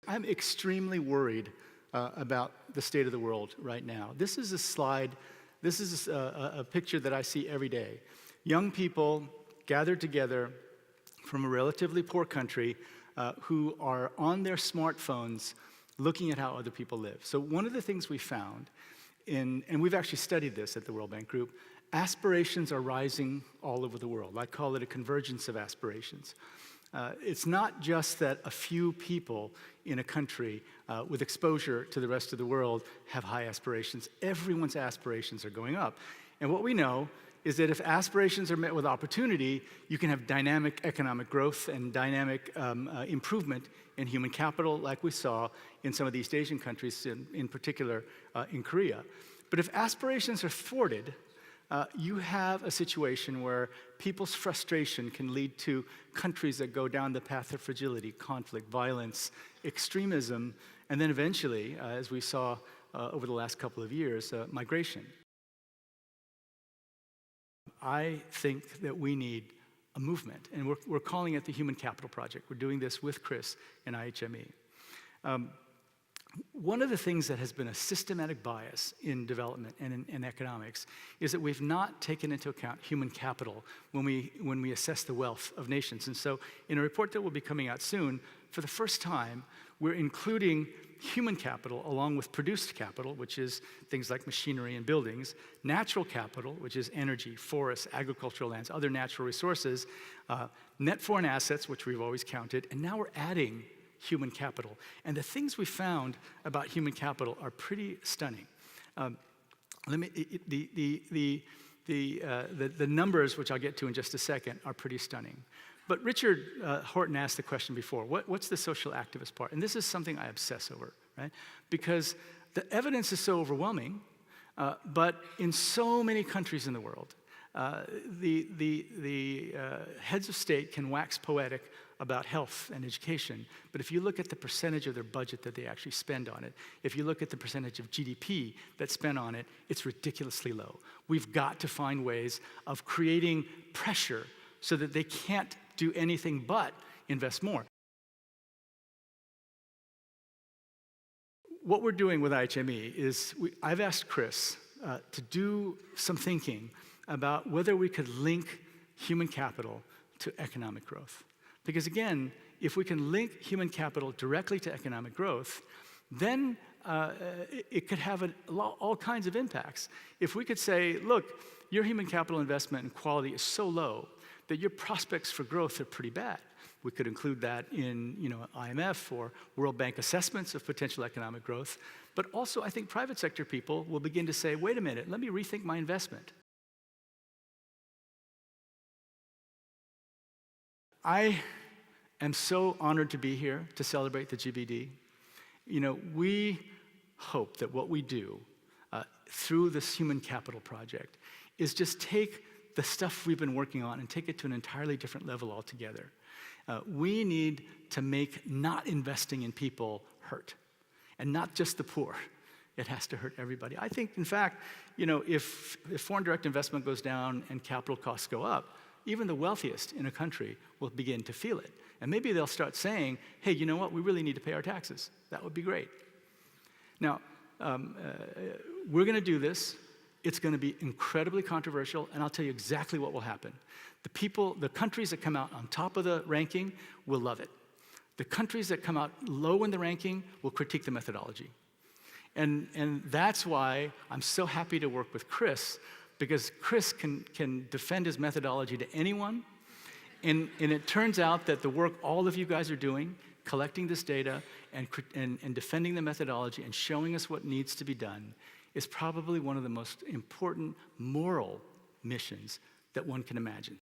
I'm extremely worried about the state of the world right now. This is a slide, this is a picture that I see every day. Young people gathered together from a relatively poor country who are on their smartphones looking at how other people live. So one of the things we found, and we've actually studied this at the World Bank Group, aspirations are rising all over the world. I call it a convergence of aspirations. It's not just that a few people in a country with exposure to the rest of the world have high aspirations. Everyone's aspirations are going up. And what we know is that if aspirations are met with opportunity, you can have dynamic economic growth and dynamic improvement in human capital, like we saw in some of the East Asian countries, in particular in Korea. But if aspirations are thwarted, you have a situation where people's frustration can lead to countries that go down the path of fragility, conflict, violence, extremism, and then eventually, as we saw over the last couple of years, migration. I think that we need a movement, and we're calling it the Human Capital Project. We're doing this with Chris and IHME. One of the things that has been a systematic bias in development and in economics is that we've not taken into account human capital when we assess the wealth of nations. And so in a report that will be coming out soon, for the first time, we're including human capital along with produced capital, which is things like machinery and buildings, natural capital, which is energy, forests, agricultural lands, other natural resources, net foreign assets, which we've always counted, and now we're adding human capital. And the things we found about human capital are pretty stunning. The numbers, which I'll get to in just a second, are pretty stunning. But Richard Horton asked the question before, what's the social activist part? And this is something I obsess over, right? Because the evidence is so overwhelming, but in so many countries in the world, the heads of state can wax poetic about health and education, but if you look at the percentage of their budget that they actually spend on it, if you look at the percentage of GDP that's spent on it, it's ridiculously low. We've got to find ways of creating pressure so that they can't do anything but invest more. What we're doing with IHME is I've asked Chris to do some thinking about whether we could link human capital to economic growth. Because again, if we can link human capital directly to economic growth, then it could have all kinds of impacts. If we could say, look, your human capital investment and quality is so low that your prospects for growth are pretty bad. We could include that in IMF or World Bank assessments of potential economic growth. But also, I think private sector people will begin to say, wait a minute, let me rethink my investment. I am so honored to be here to celebrate the GBD. We hope that what we do through this Human Capital Project is just take the stuff we've been working on and take it to an entirely different level altogether. We need to make not investing in people hurt, and not just the poor. It has to hurt everybody. I think, in fact, if foreign direct investment goes down and capital costs go up, even the wealthiest in a country will begin to feel it. And maybe they'll start saying, hey, you know what, we really need to pay our taxes. That would be great. Now, we're going to do this. It's going to be incredibly controversial, and I'll tell you exactly what will happen. The countries that come out on top of the ranking will love it. The countries that come out low in the ranking will critique the methodology. And that's why I'm so happy to work with Chris, because Chris can defend his methodology to anyone, and it turns out that the work all of you guys are doing, collecting this data and defending the methodology and showing us what needs to be done, is probably one of the most important moral missions that one can imagine.